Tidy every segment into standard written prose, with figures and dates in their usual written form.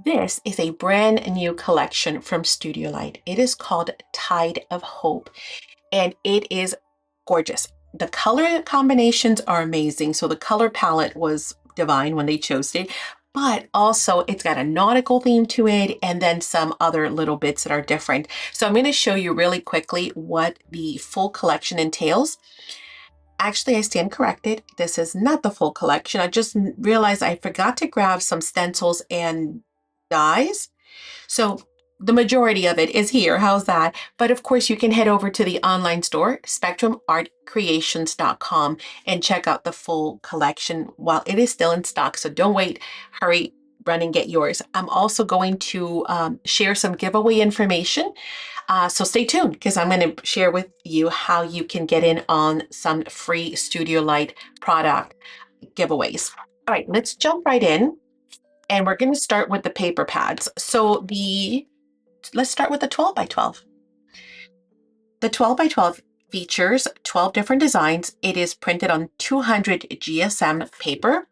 This is a brand new collection from Studio Light. It is called Tide of Hope, and it is gorgeous. The color combinations are amazing. So the color palette was divine when they chose it, but also it's got a nautical theme to it and then some other little bits that are different. So I'm going to show you really quickly what the full collection entails. Actually, I stand corrected. This is not the full collection. I just realized I forgot to grab some stencils and dies. So the majority of it is here. How's that? But of course, you can head over to the online store, spectrumartcreations.com, and check out the full collection while it is still in stock. So don't wait. Hurry, run and get yours. I'm also going to share some giveaway information. So stay tuned because I'm going to share with you how you can get in on some free Studio Light product giveaways. All right, let's jump right in. And we're going to start with the paper pads. So let's start with the 12 by 12. The 12 by 12 features 12 different designs. It is printed on 200 GSM paper.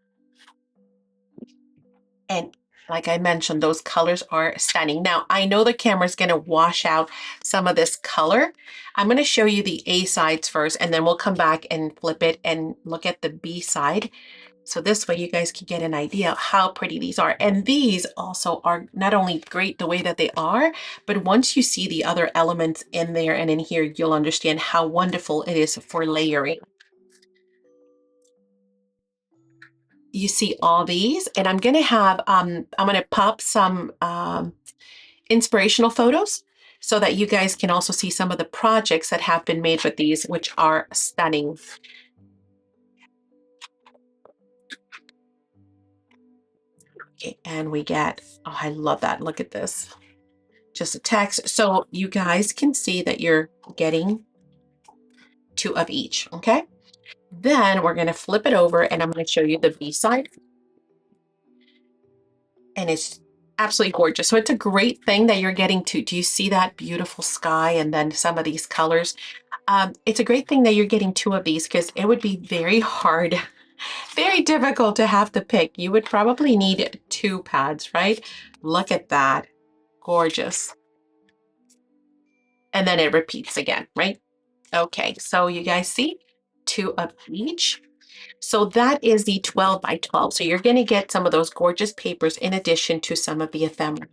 And like I mentioned, those colors are stunning. Now, I know the camera is going to wash out some of this color. I'm going to show you the A sides first, and then we'll come back and flip it and look at the B side. So this way you guys can get an idea of how pretty these are. And these also are not only great the way that they are, but once you see the other elements in there and in here, you'll understand how wonderful it is for layering. You see all these, and I'm gonna have, I'm gonna pop some inspirational photos so that you guys can also see some of the projects that have been made with these, which are stunning. Okay, and we get, oh, I love that. Look at this. Just a text. So you guys can see that you're getting 2 of each, okay? Then we're gonna flip it over and I'm gonna show you the B side. And it's absolutely gorgeous. So it's a great thing that you're getting to. Do you see that beautiful sky and then some of these colors? It's a great thing that you're getting 2 of these because it would be very hard, very difficult to have to pick. You would probably need 2 pads, right? Look at that, gorgeous. And then it repeats again, right? Okay, so you guys see 2 of each. So that is the 12 by 12. So you're going to get some of those gorgeous papers in addition to some of the ephemera.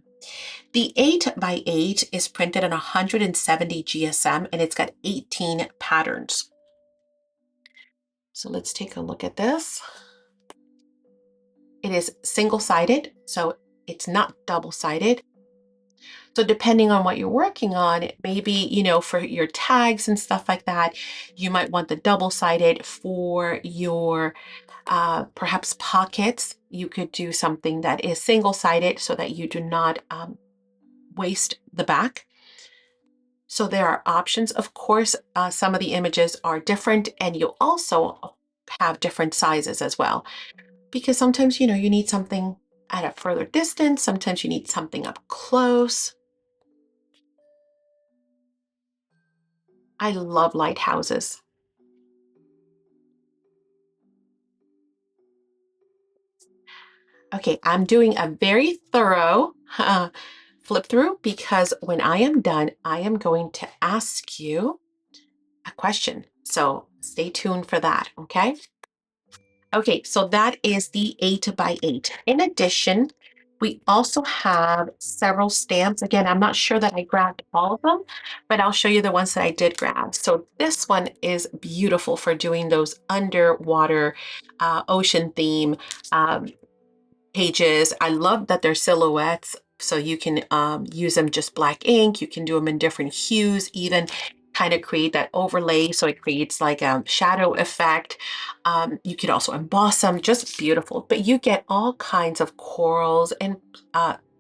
The 8 by 8 is printed on 170 GSM and it's got 18 patterns. So let's take a look at this. It is single-sided, so it's not double-sided. So depending on what you're working on, maybe, you know, for your tags and stuff like that, you might want the double-sided. For your perhaps pockets, you could do something that is single-sided so that you do not waste the back. So there are options. Of course, some of the images are different and you'll also have different sizes as well. Because sometimes, you know, you need something at a further distance. Sometimes you need something up close. I love lighthouses. Okay, I'm doing a very thorough flip through because when I am done, I am going to ask you a question. So stay tuned for that, okay? Okay, so that is the 8 by 8. In addition, we also have several stamps. Again, I'm not sure that I grabbed all of them, but I'll show you the ones that I did grab. So this one is beautiful for doing those underwater ocean theme pages. I love that they're silhouettes, so you can use them just black ink. You can do them in different hues, even kind of create that overlay so it creates like a shadow effect. You could also emboss them, just beautiful. But you get all kinds of corals and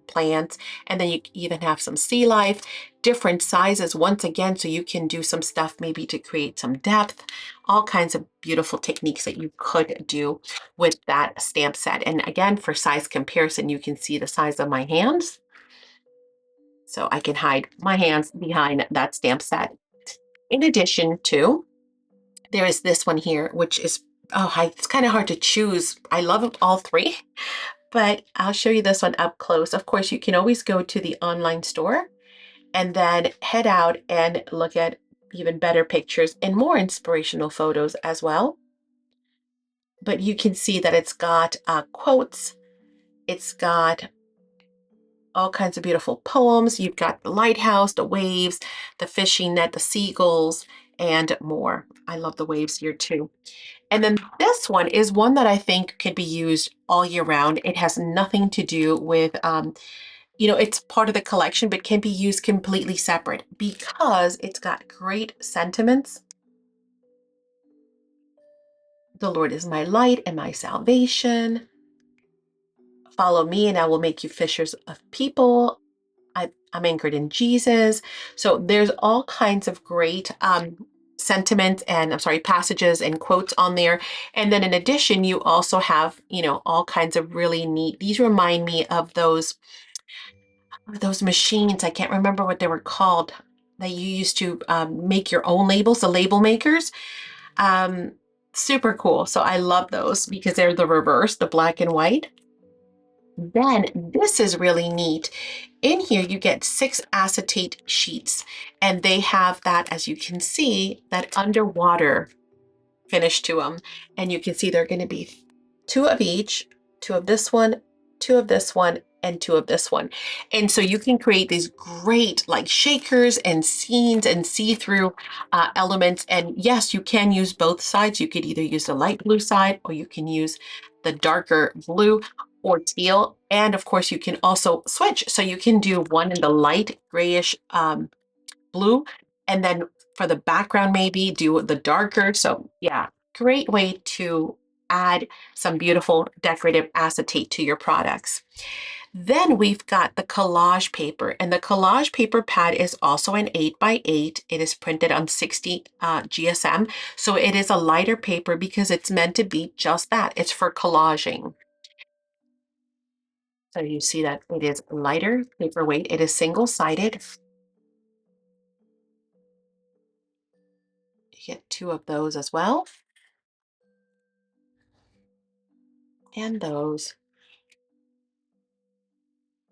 plants, and then you even have some sea life, different sizes once again, so you can do some stuff maybe to create some depth, all kinds of beautiful techniques that you could do with that stamp set. And again, for size comparison, you can see the size of my hands. So I can hide my hands behind that stamp set. In addition to, there is this one here, which is, oh, it's kind of hard to choose. I love all 3, but I'll show you this one up close. Of course, you can always go to the online store and then head out and look at even better pictures and more inspirational photos as well. But you can see that it's got quotes, it's got all kinds of beautiful poems. You've got the lighthouse, the waves, the fishing net, the seagulls, and more. I love the waves here too. And then this one is one that I think could be used all year round. It has nothing to do with, it's part of the collection, but can be used completely separate because it's got great sentiments. The Lord is my light and my salvation. Follow me and I will make you fishers of people. I'm anchored in Jesus. So there's all kinds of great sentiments and passages and quotes on there. And then in addition, you also have, all kinds of really neat, these remind me of those machines. I can't remember what they were called that you used to make your own labels, the label makers. Um, Super cool. So I love those because they're the reverse, the black and white. Then this is really neat. In here, you get 6 acetate sheets, and they have that, as you can see, that underwater finish to them. And you can see they're going to be 2 of each, 2 of this one, 2 of this one, and 2 of this one. And so you can create these great like shakers and scenes and see-through elements. And yes, you can use both sides. You could either use the light blue side or you can use the darker blue or teal. And of course, you can also switch. So you can do one in the light grayish blue, and then for the background, maybe do the darker. So yeah, great way to add some beautiful decorative acetate to your products. Then we've got the collage paper, and the collage paper pad is also an 8x8. It is printed on 60 GSM. So it is a lighter paper because it's meant to be just that. It's for collaging. So you see that it is lighter paperweight. It is single-sided. You get 2 of those as well. And those.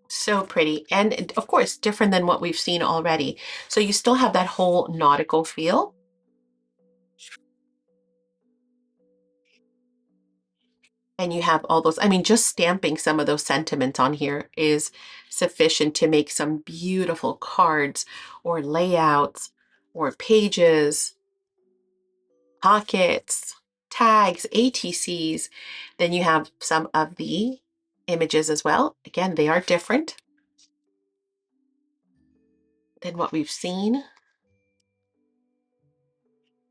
So pretty. And of course, different than what we've seen already. So you still have that whole nautical feel. And you have all those, just stamping some of those sentiments on here is sufficient to make some beautiful cards or layouts or pages, pockets, tags, ATCs. Then you have some of the images as well. Again, they are different than what we've seen.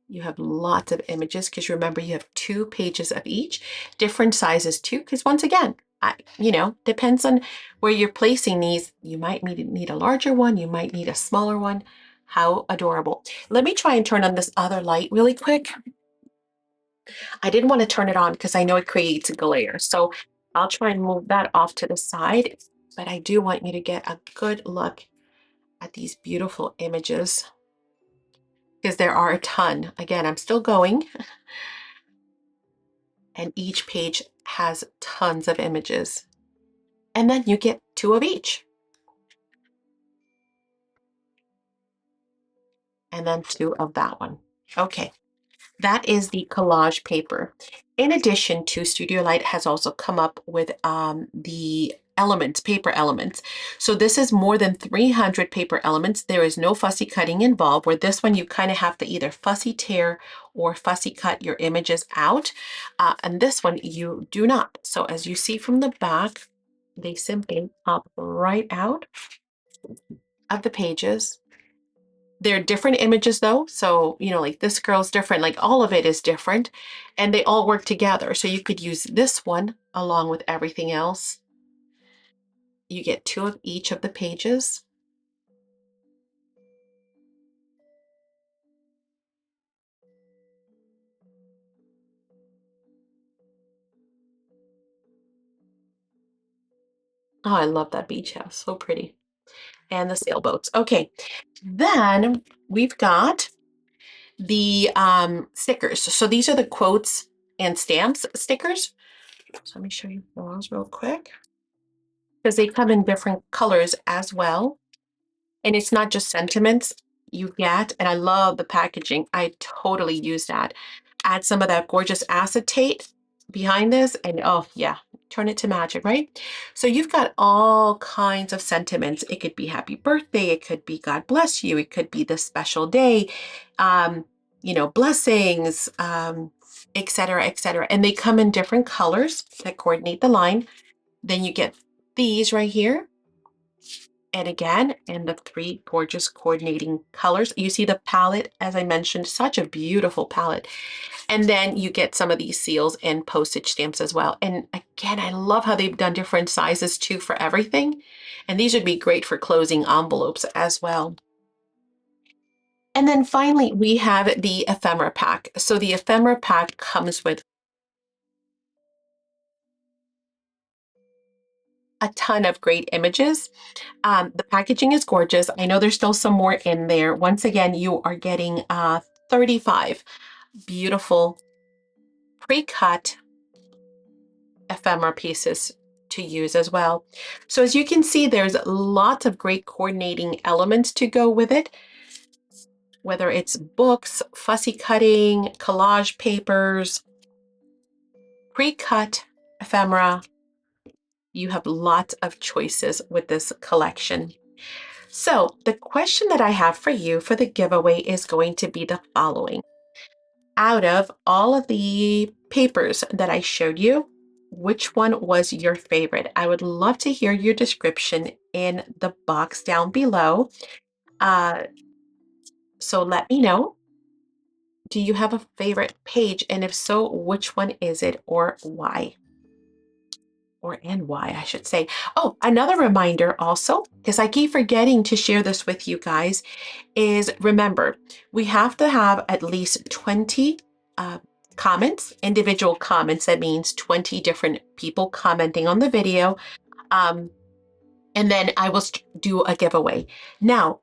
You have lots of images because remember you have 2 pages of each, different sizes too, because once again, depends on where you're placing these. You might need a larger one, you might need a smaller one. How adorable. Let me try and turn on this other light really quick. I didn't want to turn it on because I know it creates a glare. So I'll try and move that off to the side, but I do want you to get a good look at these beautiful images because there are a ton. Again, I'm still going. And each page has tons of images. And then you get 2 of each. And then 2 of that one. Okay, that is the collage paper. In addition to Studio Light has also come up with the elements, paper elements. So this is more than 300 paper elements. There is no fussy cutting involved, where this one you kind of have to either fussy tear or fussy cut your images out. And this one you do not. So as you see from the back, they simply pop right out of the pages. They're different images though. So, like this girl's different, like all of it is different and they all work together. So you could use this one along with everything else. You get 2 of each of the pages. Oh, I love that beach house. So pretty. And the sailboats. Okay. Then we've got the stickers. So these are the quotes and stamps stickers. So let me show you those real quick because they come in different colors as well. And it's not just sentiments you get. And I love the packaging. I totally use that. Add some of that gorgeous acetate behind this, and oh, yeah, turn it to magic, right? So you've got all kinds of sentiments. It could be happy birthday, it could be God bless you, it could be this special day, um, blessings, et cetera, et cetera. And they come in different colors that coordinate the line. Then you get these right here. And again, in the three gorgeous coordinating colors. You see the palette, as I mentioned, such a beautiful palette. And then you get some of these seals and postage stamps as well. And again, I love how they've done different sizes too for everything. And these would be great for closing envelopes as well. And then finally, we have the ephemera pack. So the ephemera pack comes with a ton of great images. The packaging is gorgeous. I know there's still some more in there. Once again, you are getting 35 beautiful pre-cut ephemera pieces to use as well. So as you can see, there's lots of great coordinating elements to go with it, whether it's books, fussy cutting, collage papers, pre-cut ephemera. You have lots of choices with this collection. So the question that I have for you for the giveaway is going to be the following. Out of all of the papers that I showed you, which one was your favorite? I would love to hear your description in the box down below. Uh, so let me know. Do you have a favorite page? And if so, which one is it or why? And why, I should say. Oh, another reminder also, because I keep forgetting to share this with you guys, is remember, we have to have at least 20 comments, individual comments. That means 20 different people commenting on the video. And then I will do a giveaway. Now,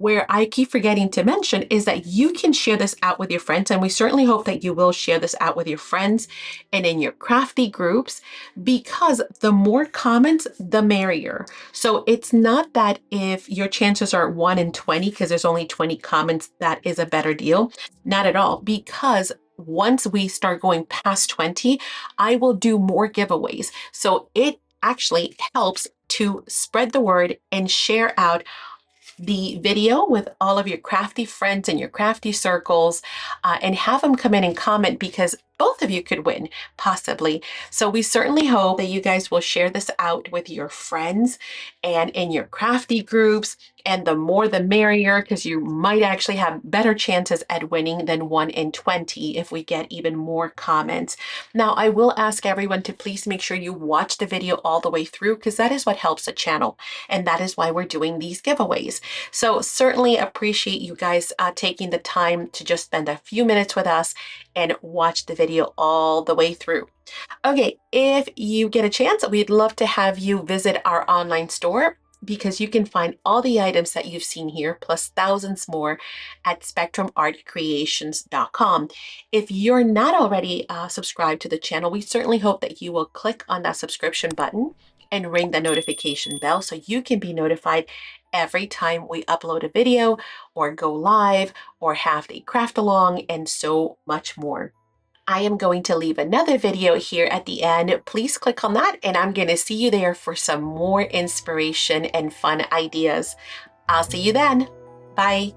where I keep forgetting to mention is that you can share this out with your friends, and we certainly hope that you will share this out with your friends and in your crafty groups, because the more comments, the merrier. So it's not that if your chances are 1 in 20, because there's only 20 comments, that is a better deal. Not at all, because once we start going past 20, I will do more giveaways. So it actually helps to spread the word and share out the video with all of your crafty friends and your crafty circles, and have them come in and comment, because both of you could win, possibly. So we certainly hope that you guys will share this out with your friends and in your crafty groups, and the more the merrier, because you might actually have better chances at winning than 1 in 20 if we get even more comments. Now, I will ask everyone to please make sure you watch the video all the way through, because that is what helps the channel, and that is why we're doing these giveaways. So certainly appreciate you guys taking the time to just spend a few minutes with us and watch the video all the way through. Okay, if you get a chance, we'd love to have you visit our online store, because you can find all the items that you've seen here, plus thousands more, at spectrumartcreations.com. If you're not already subscribed to the channel, we certainly hope that you will click on that subscription button and ring the notification bell so you can be notified every time we upload a video or go live or have a craft along, and so much more. I am going to leave another video here at the end. Please click on that, and I'm going to see you there for some more inspiration and fun ideas. I'll see you then. Bye.